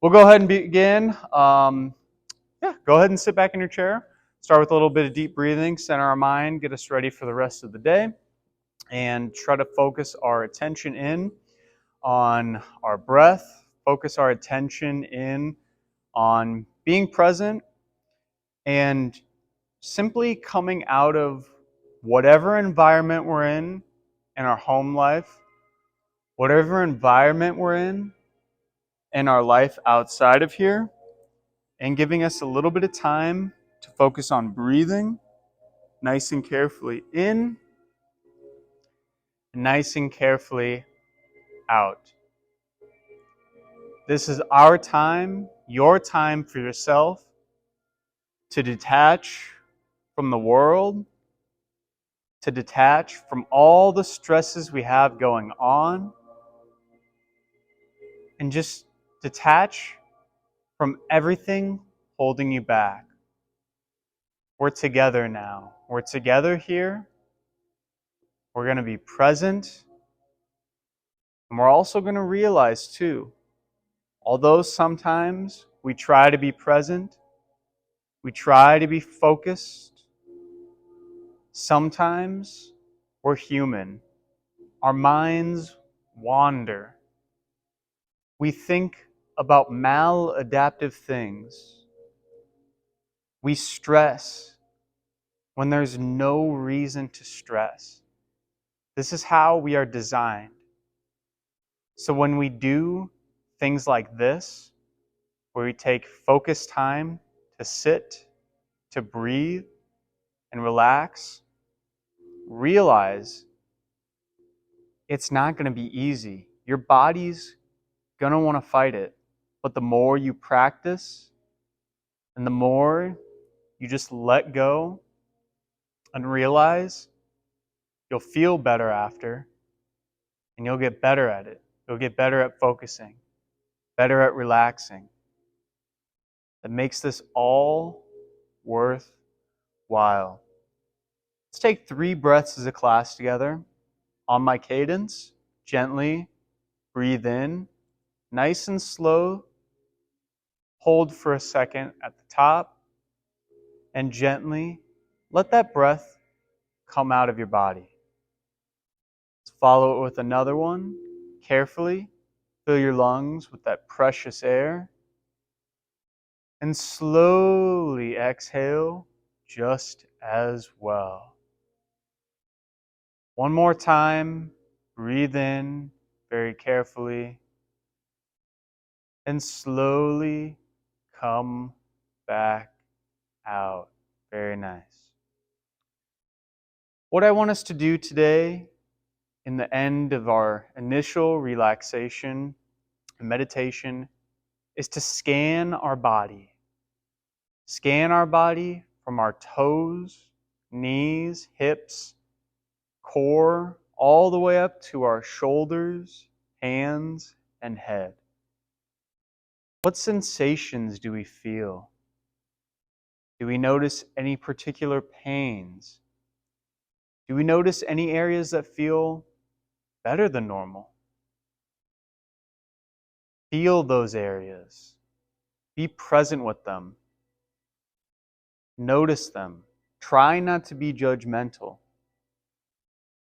We'll go ahead and begin. Go ahead and sit back in your chair. Start with a little bit of deep breathing, center our mind, get us ready for the rest of the day, and try to focus our attention in on our breath, focus our attention in on being present, and simply coming out of whatever environment we're in our home life, whatever environment we're in our life outside of here, and giving us a little bit of time to focus on breathing nice and carefully in, nice and carefully out. This is our time, your time for yourself to detach from the world, to detach from all the stresses we have going on, and just detach from everything holding you back. We're together now. We're together here. We're going to be present. And we're also going to realize too, although sometimes we try to be present, we try to be focused, sometimes we're human. Our minds wander. We think about maladaptive things. We stress when there's no reason to stress. This is how we are designed. So when we do things like this, where we take focused time to sit, to breathe, and relax, realize it's not going to be easy. Your body's going to want to fight it. But the more you practice and the more you just let go and realize, you'll feel better after, and you'll get better at it. You'll get better at focusing, better at relaxing. That makes this all worthwhile. Let's take 3 breaths as a class together. On my cadence, gently breathe in, nice and slow. Hold for a second at the top, and gently let that breath come out of your body. Let's follow it with another one. Carefully fill your lungs with that precious air, and slowly exhale just as well. One more time, breathe in very carefully, and slowly come back out. Very nice. What I want us to do today, in the end of our initial relaxation and meditation, is to scan our body. Scan our body from our toes, knees, hips, core, all the way up to our shoulders, hands, and head. What sensations do we feel? Do we notice any particular pains? Do we notice any areas that feel better than normal? Feel those areas. Be present with them. Notice them. Try not to be judgmental.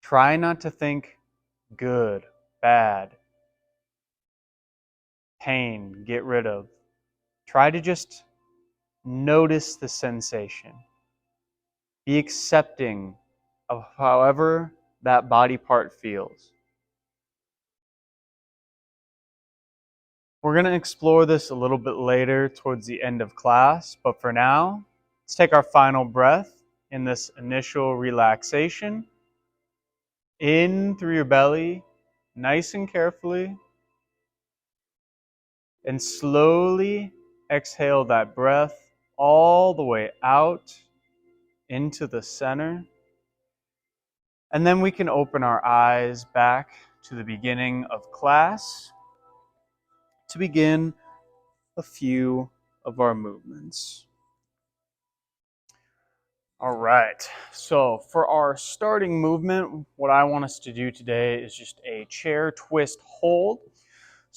Try not to think good, bad, pain, get rid of. Try to just notice the sensation. Be accepting of however that body part feels. We're going to explore this a little bit later towards the end of class, but for now, let's take our final breath in this initial relaxation. In through your belly, nice and carefully, and slowly exhale that breath all the way out into the center. And then we can open our eyes back to the beginning of class to begin a few of our movements. All right, so for our starting movement, what I want us to do today is just a chair twist hold.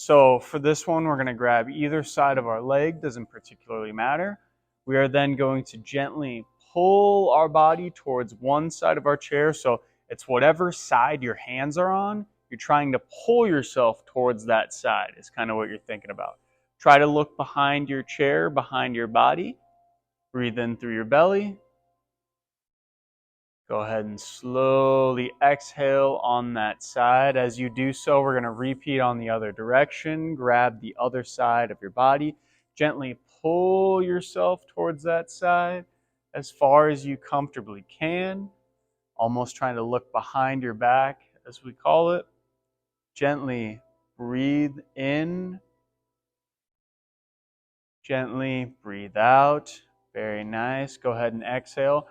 So for this one, we're going to grab either side of our leg, doesn't particularly matter. We are then going to gently pull our body towards one side of our chair. So it's whatever side your hands are on, you're trying to pull yourself towards that side is kind of what you're thinking about. Try to look behind your chair, behind your body. Breathe in through your belly. Go ahead and slowly exhale on that side. As you do so, we're going to repeat on the other direction. Grab the other side of your body. Gently pull yourself towards that side as far as you comfortably can. Almost trying to look behind your back, as we call it. Gently breathe in. Gently breathe out. Very nice. Go ahead and exhale.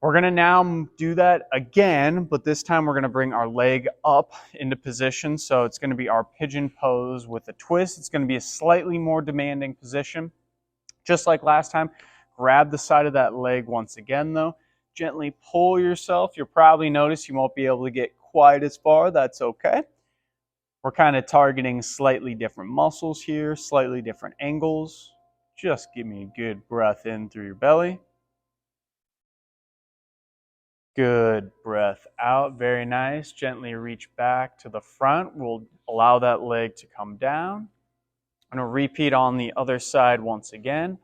We're going to now do that again, but this time we're going to bring our leg up into position. So it's going to be our pigeon pose with a twist. It's going to be a slightly more demanding position. Just like last time, grab the side of that leg once again though. Gently pull yourself. You'll probably notice you won't be able to get quite as far. That's okay. We're kind of targeting slightly different muscles here, slightly different angles. Just give me a good breath in through your belly. Good breath out. Very nice. Gently reach back to the front. We'll allow that leg to come down. I'm going to repeat on the other side once again.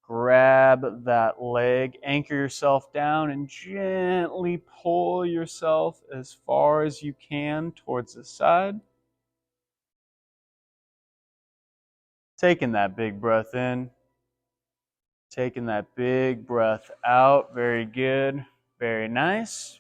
Grab that leg, anchor yourself down, and gently pull yourself as far as you can towards the side. Taking that big breath in. Taking that big breath out. Very good. Very nice.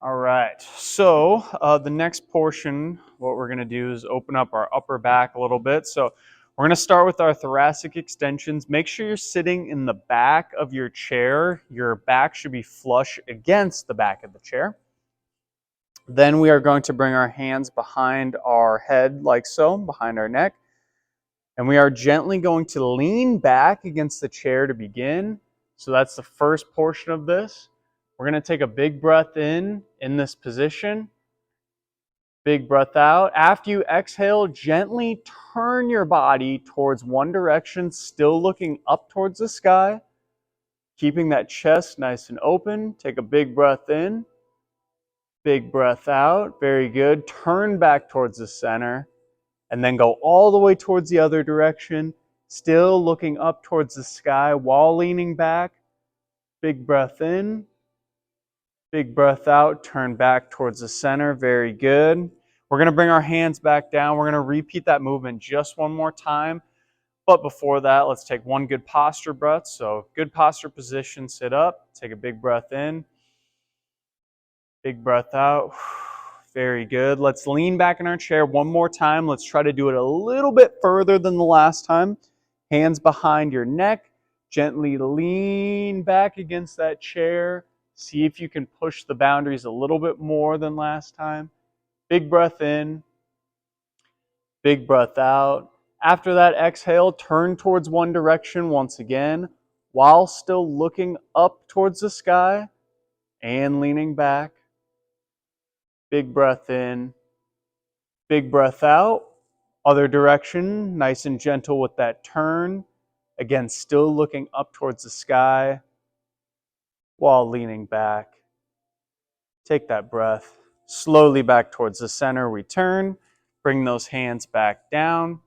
All right, so the next portion, what we're going to do is open up our upper back a little bit. So we're going to start with our thoracic extensions. Make sure you're sitting in the back of your chair. Your back should be flush against the back of the chair. Then we are going to bring our hands behind our head like so, behind our neck. And we are gently going to lean back against the chair to begin. So that's the first portion of this. We're going to take a big breath in this position. Big breath out. After you exhale, gently turn your body towards one direction, still looking up towards the sky. Keeping that chest nice and open. Take a big breath in. Big breath out. Very good. Turn back towards the center. And then go all the way towards the other direction, still looking up towards the sky while leaning back. Big breath in. Big breath out, turn back towards the center. Very good. We're going to bring our hands back down. We're going to repeat that movement just one more time. But before that, let's take one good posture breath. So good posture position, sit up. Take a big breath in. Big breath out. Very good. Let's lean back in our chair one more time. Let's try to do it a little bit further than the last time. Hands behind your neck. Gently lean back against that chair. See if you can push the boundaries a little bit more than last time. Big breath in. Big breath out. After that exhale, turn towards one direction once again while still looking up towards the sky and leaning back. Big breath in. Big breath out. Other direction, nice and gentle with that turn. Again, still looking up towards the sky while leaning back. Take that breath. Slowly back towards the center, we turn. Bring those hands back down.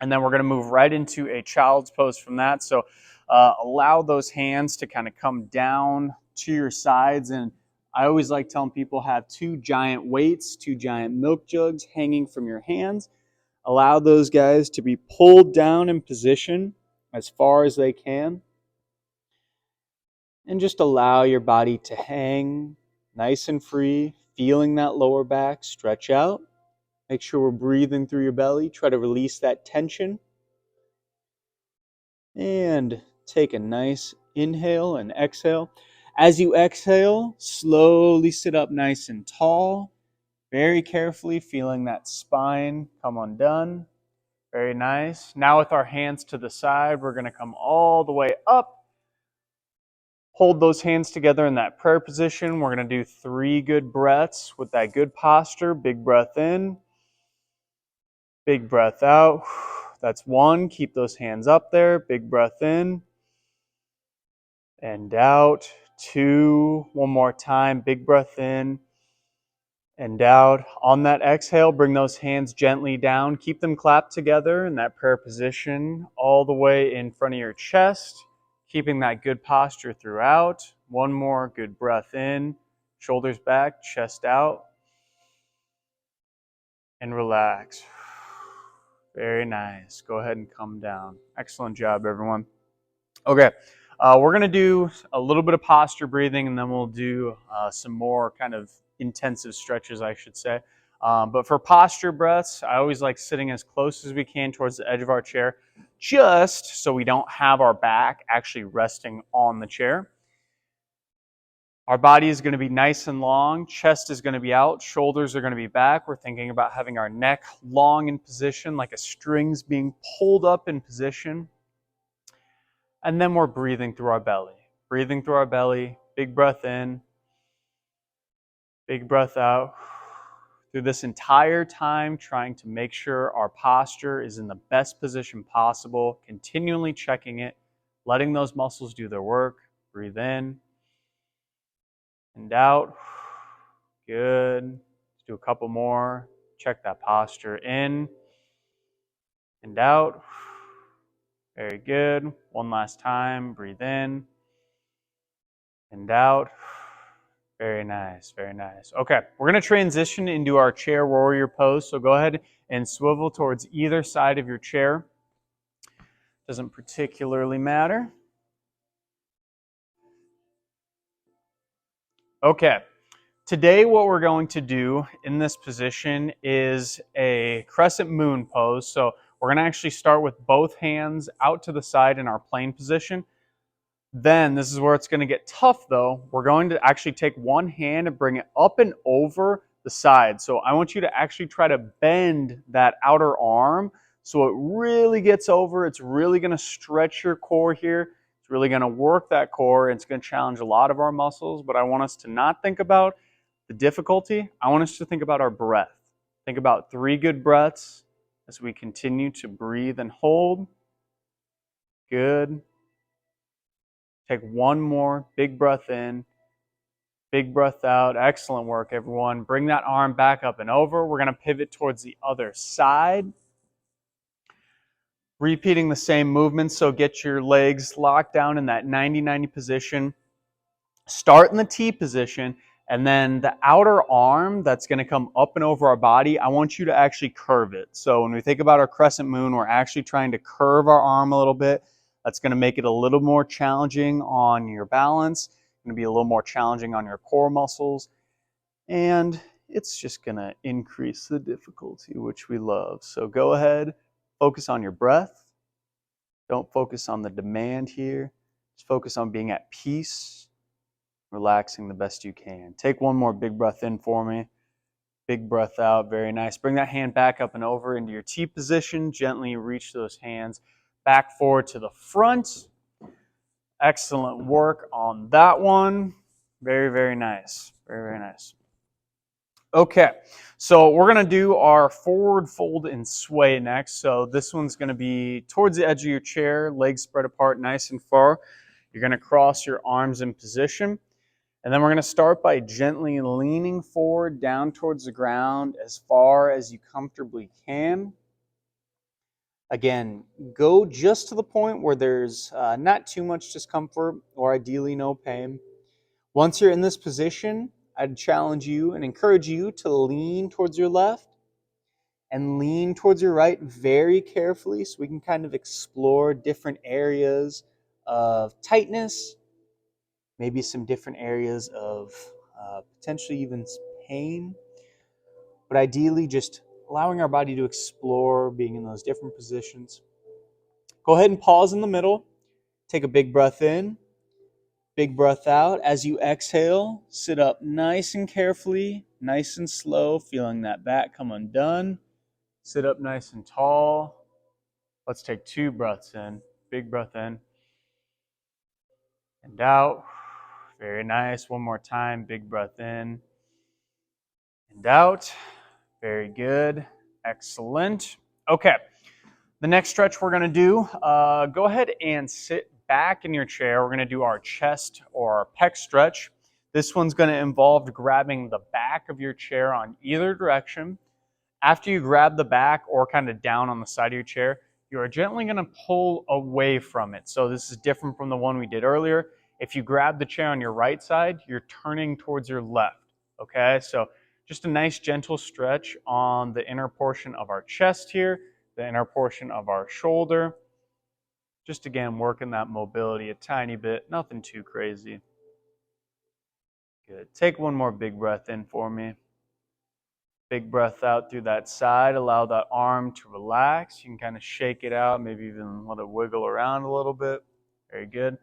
And then we're going to move right into a child's pose from that. So allow those hands to kind of come down to your sides. And I always like telling people have two giant weights, two giant milk jugs hanging from your hands. Allow those guys to be pulled down in position as far as they can. And just allow your body to hang nice and free, feeling that lower back stretch out. Make sure we're breathing through your belly. Try to release that tension. And take a nice inhale and exhale. As you exhale, slowly sit up nice and tall. Very carefully feeling that spine come undone. Very nice. Now with our hands to the side, we're going to come all the way up. Hold those hands together in that prayer position. We're going to do 3 good breaths with that good posture. Big breath in. Big breath out. That's 1. Keep those hands up there. Big breath in and out. 2. One more time. Big breath in and out. On that exhale, bring those hands gently down. Keep them clapped together in that prayer position all the way in front of your chest, keeping that good posture throughout. 1 more good breath in, shoulders back, chest out, and relax. Very nice. Go ahead and come down. Excellent job, everyone. Okay, we're going to do a little bit of posture breathing, and then we'll do some more kind of intensive stretches, I should say. But for posture breaths, I always like sitting as close as we can towards the edge of our chair, just so we don't have our back actually resting on the chair. Our body is going to be nice and long, chest is going to be out, shoulders are going to be back. We're thinking about having our neck long in position, like a string's being pulled up in position. And then we're breathing through our belly. Breathing through our belly, big breath in, big breath out. Through this entire time, trying to make sure our posture is in the best position possible, continually checking it, letting those muscles do their work. Breathe in and out. Good. Let's do a couple more. Check that posture in and out. Very good. One last time. Breathe in and out. Very nice, very nice. Okay, we're going to transition into our chair warrior pose. So go ahead and swivel towards either side of your chair. Doesn't particularly matter. Okay, today what we're going to do in this position is a crescent moon pose. So we're going to actually start with both hands out to the side in our plane position. Then, this is where it's going to get tough though. We're going to actually take one hand and bring it up and over the side. So I want you to actually try to bend that outer arm so it really gets over. It's really going to stretch your core here. It's really going to work that core. It's going to challenge a lot of our muscles, but I want us to not think about the difficulty. I want us to think about our breath. Think about 3 good breaths as we continue to breathe and hold. Good. Take 1 more big breath in, big breath out. Excellent work, everyone. Bring that arm back up and over. We're going to pivot towards the other side. Repeating the same movement, so get your legs locked down in that 90-90 position. Start in the T position, and then the outer arm that's going to come up and over our body, I want you to actually curve it. So when we think about our crescent moon, we're actually trying to curve our arm a little bit. That's going to make it a little more challenging on your balance, going to be a little more challenging on your core muscles, and it's just going to increase the difficulty, which we love. So go ahead, focus on your breath. Don't focus on the demand here. Just focus on being at peace, relaxing the best you can. Take 1 more big breath in for me. Big breath out. Very nice. Bring that hand back up and over into your T position. Gently reach those hands back forward to the front. Excellent work on that one. Very, very nice. Very, very nice. Okay, so we're going to do our forward fold and sway next. So this one's going to be towards the edge of your chair, legs spread apart nice and far. You're going to cross your arms in position. And then we're going to start by gently leaning forward down towards the ground as far as you comfortably can. Again, go just to the point where there's not too much discomfort or ideally no pain. Once you're in this position, I'd challenge you and encourage you to lean towards your left and lean towards your right very carefully so we can kind of explore different areas of tightness, maybe some different areas of potentially even pain, but ideally just allowing our body to explore being in those different positions. Go ahead and pause in the middle. Take a big breath in, big breath out. As you exhale, sit up nice and carefully, nice and slow, feeling that back come undone. Sit up nice and tall. Let's take 2 breaths in. Big breath in and out. Very nice. 1 more time. Big breath in and out. Very good. Excellent. Okay, the next stretch we're going to do, go ahead and sit back in your chair. We're going to do our chest or our pec stretch. This one's going to involve grabbing the back of your chair on either direction. After you grab the back or kind of down on the side of your chair, you are gently going to pull away from it. So this is different from the one we did earlier. If you grab the chair on your right side, you're turning towards your left. Okay, so just a nice gentle stretch on the inner portion of our chest here, the inner portion of our shoulder. Just again, working that mobility a tiny bit, nothing too crazy. Good. Take one more big breath in for me. Big breath out through that side. Allow that arm to relax. You can kind of shake it out, maybe even let it wiggle around a little bit. Very good.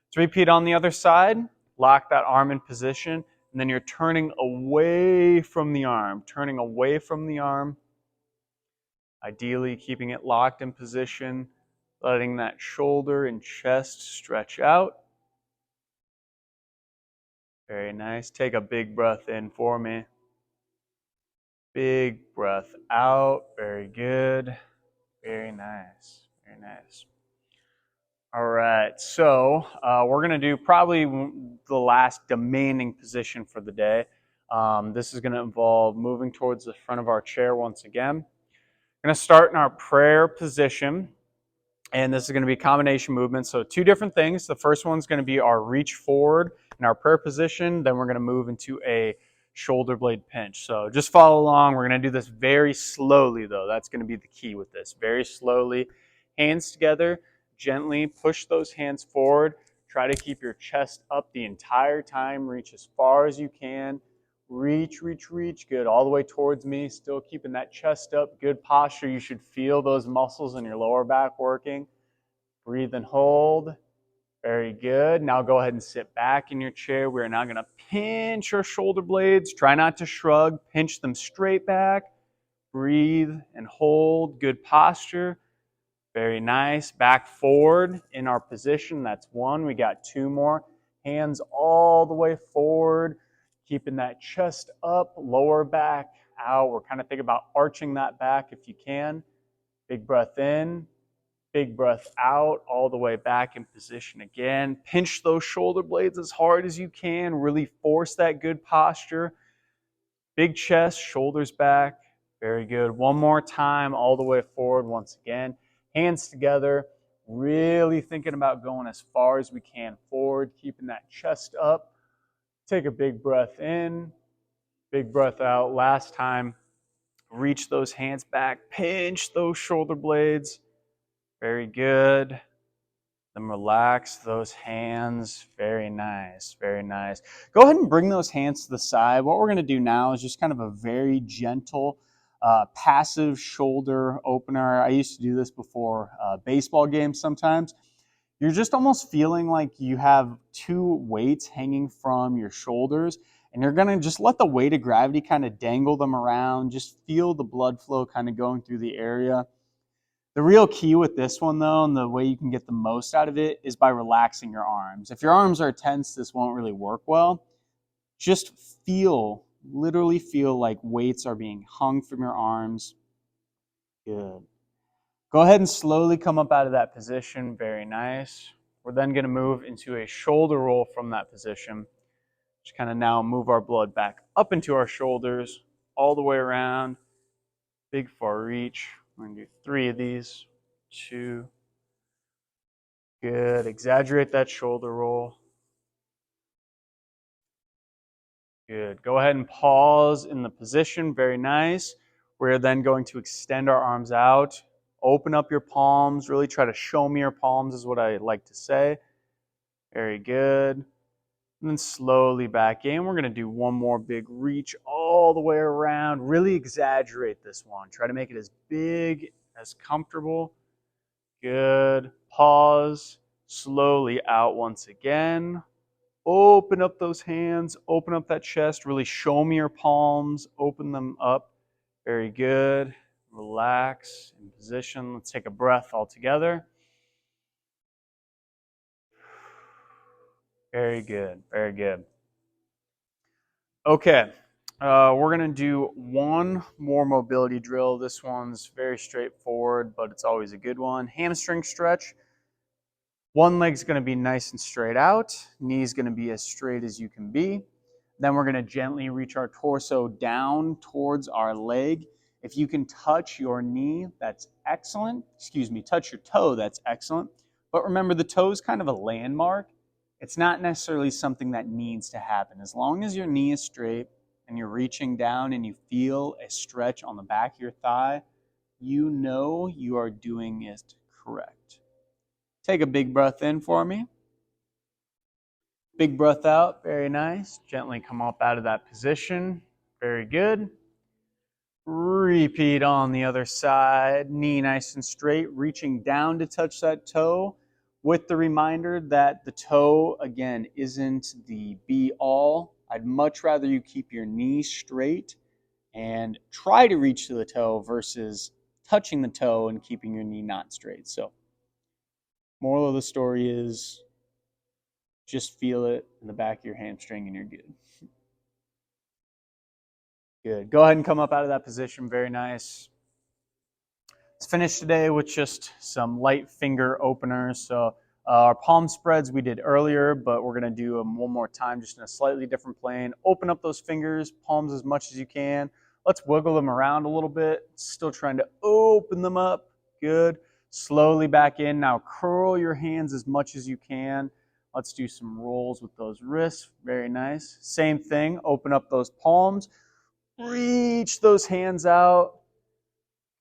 Let's repeat on the other side. Lock that arm in position, and then you're turning away from the arm. Turning away from the arm. Ideally, keeping it locked in position, letting that shoulder and chest stretch out. Very nice. Take a big breath in for me. Big breath out. Very good. Very nice. Very nice. All right. So we're going to do probably the last demanding position for the day. This is going to involve moving towards the front of our chair once again. We're going to start in our prayer position. And this is going to be a combination movement. So two different things. The first one's going to be our reach forward in our prayer position. Then we're going to move into a shoulder blade pinch. So just follow along. We're going to do this very slowly, though. That's going to be the key with this. Very slowly. Hands together. Gently push those hands forward. Try to keep your chest up the entire time. Reach as far as you can. Reach, reach, reach. Good. All the way towards me. Still keeping that chest up. Good posture. You should feel those muscles in your lower back working. Breathe and hold. Very good. Now go ahead and sit back in your chair. We're now going to pinch our shoulder blades. Try not to shrug. Pinch them straight back. Breathe and hold. Good posture. Very nice. Back forward in our position. That's one. We got two more. Hands all the way forward. Keeping that chest up, lower back out. We're kind of thinking about arching that back if you can. Big breath in. Big breath out, all the way back in position again. Pinch those shoulder blades as hard as you can. Really force that good posture. Big chest, shoulders back. Very good. One more time, all the way forward once again. Hands together. Really thinking about going as far as we can forward, keeping that chest up. Take a big breath in. Big breath out. Last time. Reach those hands back. Pinch those shoulder blades. Very good. Then relax those hands. Very nice. Very nice. Go ahead and bring those hands to the side. What we're going to do now is just kind of a very gentle, passive shoulder opener. I used to do this before baseball games sometimes. You're just almost feeling like you have two weights hanging from your shoulders, and you're going to just let the weight of gravity kind of dangle them around. Just feel the blood flow kind of going through the area. The real key with this one, though, and the way you can get the most out of it is by relaxing your arms. If your arms are tense, this won't really work well. Just literally feel like weights are being hung from your arms. Good. Go ahead and slowly come up out of that position. Very nice. We're then going to move into a shoulder roll from that position. Just kind of now move our blood back up into our shoulders, all the way around. Big far reach. We're going to do 3 of these. 2. Good. Exaggerate that shoulder roll. Good. Go ahead and pause in the position. Very nice. We're then going to extend our arms out. Open up your palms. Really try to show me your palms is what I like to say. Very good. And then slowly back in. We're going to do one more big reach all the way around. Really exaggerate this one. Try to make it as big, as comfortable. Good. Pause. Slowly out once again. Open up those hands. Open up that chest. Really show me your palms. Open them up. Very good. Relax in position. Let's take a breath all together. Very good. Very good. Okay. We're going to do one more mobility drill. This one's very straightforward, but it's always a good one. Hamstring stretch. One leg's going to be nice and straight out. Knee's going to be as straight as you can be. Then we're going to gently reach our torso down towards our leg. If you can touch your knee, that's excellent. Excuse me, touch your toe, that's excellent. But remember, the toe is kind of a landmark. It's not necessarily something that needs to happen. As long as your knee is straight and you're reaching down and you feel a stretch on the back of your thigh, you know you are doing it correct. Take a big breath in for me. Big breath out, very nice. Gently come up out of that position. Very good. Repeat on the other side. Knee nice and straight, reaching down to touch that toe, with the reminder that the toe, again, isn't the be-all. I'd much rather you keep your knee straight and try to reach to the toe versus touching the toe and keeping your knee not straight. So, moral of the story is just feel it in the back of your hamstring and you're good. Good. Go ahead and come up out of that position. Very nice. Let's finish today with just some light finger openers. So our palm spreads we did earlier, but we're going to do them one more time just in a slightly different plane. Open up those fingers, palms as much as you can. Let's wiggle them around a little bit. Still trying to open them up. Good. Slowly back in. Now curl your hands as much as you can. Let's do some rolls with those wrists. Very nice. Same thing. Open up those palms. Reach those hands out.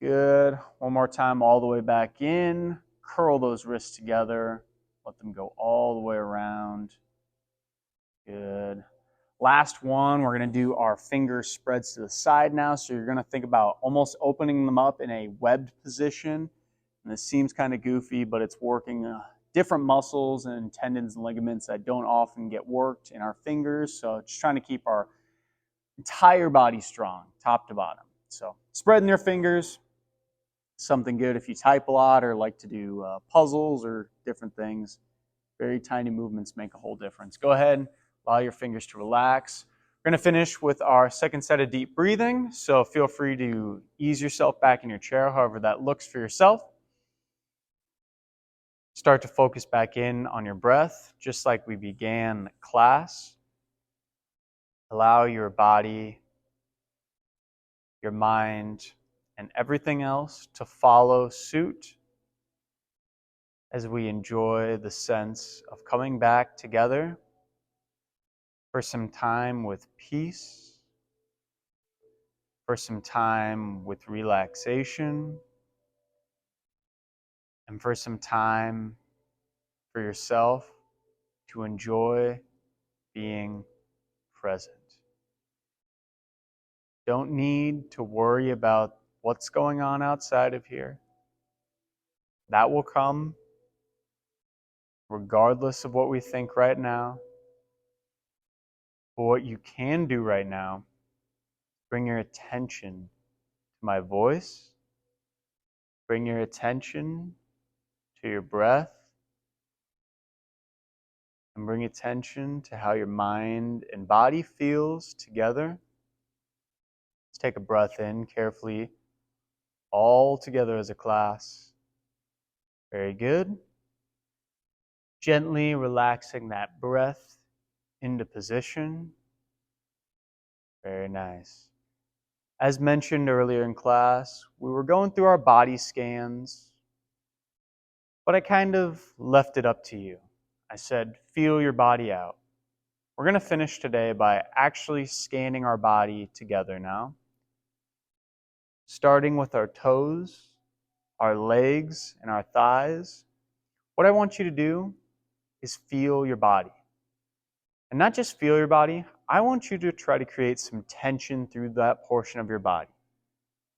Good. One more time, all the way back in. Curl those wrists together. Let them go all the way around. Good. Last one, we're going to do our finger spreads to the side now. So you're going to think about almost opening them up in a webbed position. And this seems kind of goofy, but it's working different muscles and tendons and ligaments that don't often get worked in our fingers. So just trying to keep our entire body strong, top to bottom. So spreading your fingers, something good if you type a lot or like to do puzzles or different things. Very tiny movements make a whole difference. Go ahead, allow your fingers to relax. We're going to finish with our second set of deep breathing. So feel free to ease yourself back in your chair, however that looks for yourself. Start to focus back in on your breath, just like we began class. Allow your body, your mind, and everything else to follow suit as we enjoy the sense of coming back together for some time with peace, for some time with relaxation, and for some time for yourself to enjoy being present. Don't need to worry about what's going on outside of here. That will come regardless of what we think right now. But what you can do right now, bring your attention to my voice, bring your attention to your breath, and bring attention to how your mind and body feels together. Let's take a breath in carefully, all together as a class. Very good. Gently relaxing that breath into position. Very nice. As mentioned earlier in class, we were going through our body scans, but I kind of left it up to you. I said, feel your body out. We're going to finish today by actually scanning our body together now. Starting with our toes, our legs, and our thighs. What I want you to do is feel your body. And not just feel your body, I want you to try to create some tension through that portion of your body.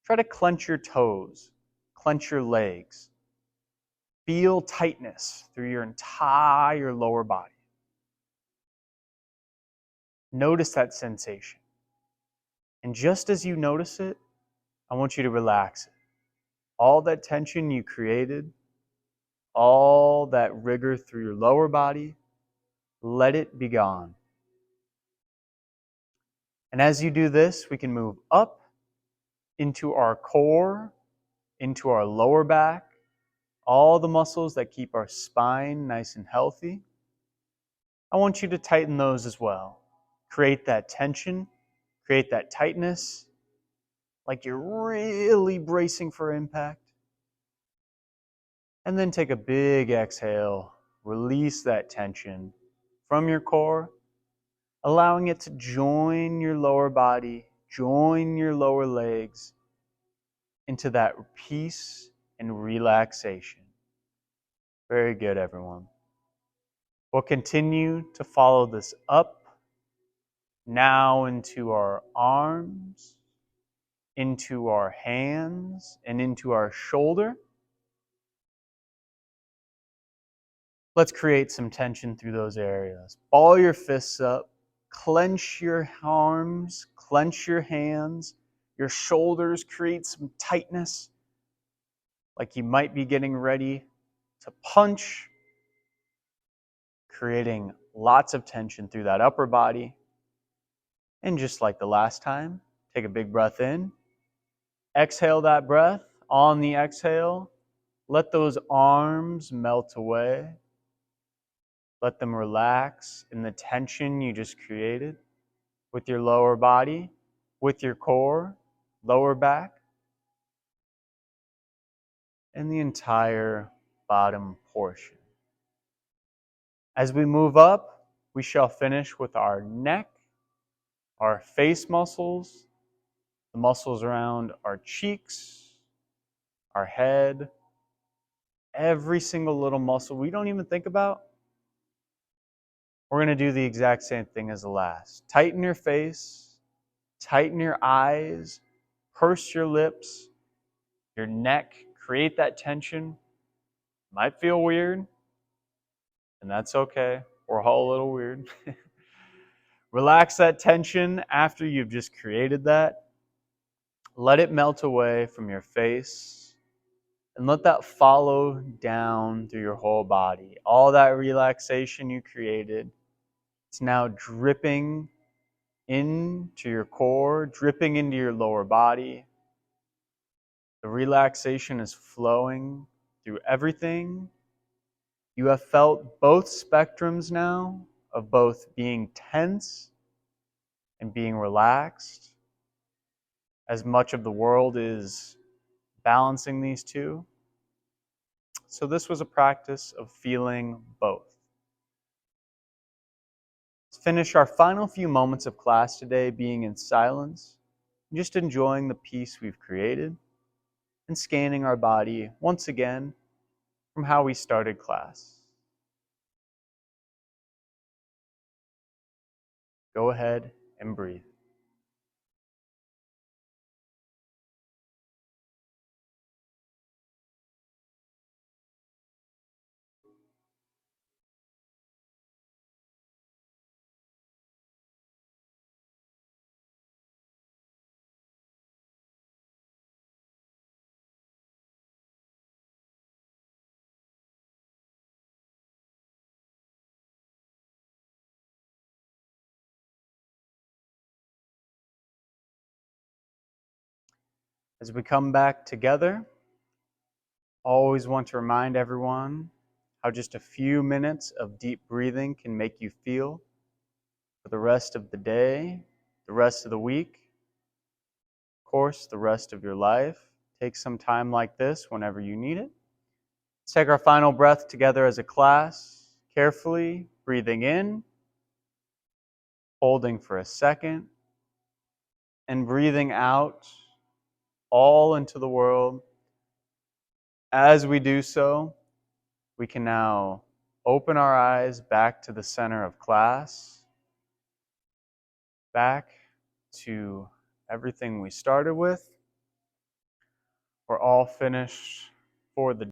Try to clench your toes, clench your legs. Feel tightness through your entire lower body. Notice that sensation. And just as you notice it, I want you to relax it. All that tension you created, all that rigor through your lower body, let it be gone. And as you do this, we can move up into our core, into our lower back, all the muscles that keep our spine nice and healthy. I want you to tighten those as well. Create that tension, create that tightness, like you're really bracing for impact. And then take a big exhale, release that tension from your core, allowing it to join your lower body, join your lower legs into that peace and relaxation. Very good, everyone. We'll continue to follow this up now into our arms, into our hands, and into our shoulder. Let's create some tension through those areas. Ball your fists up, clench your arms, clench your hands, your shoulders, create some tightness, like you might be getting ready to punch, creating lots of tension through that upper body. And just like the last time, take a big breath in, exhale that breath. On the exhale, let those arms melt away. Let them relax in the tension you just created with your lower body, with your core, lower back, and the entire bottom portion. As we move up, we shall finish with our neck, our face muscles, the muscles around our cheeks, our head, every single little muscle we don't even think about. We're going to do the exact same thing as the last. Tighten your face, tighten your eyes, purse your lips, your neck, create that tension. Might feel weird, and that's okay. We're all a little weird. Relax that tension after you've just created that. Let it melt away from your face, and let that follow down through your whole body. All that relaxation you created, it's now dripping into your core, dripping into your lower body. The relaxation is flowing through everything. You have felt both spectrums now of both being tense and being relaxed, as much of the world is balancing these two. So this was a practice of feeling both. Let's finish our final few moments of class today being in silence, just enjoying the peace we've created, and scanning our body once again from how we started class. Go ahead and breathe. As we come back together, always want to remind everyone how just a few minutes of deep breathing can make you feel for the rest of the day, the rest of the week, of course, the rest of your life. Take some time like this whenever you need it. Let's take our final breath together as a class, carefully breathing in, holding for a second, and breathing out all into the world. As we do so, we can now open our eyes back to the center of class, back to everything we started with. We're all finished for the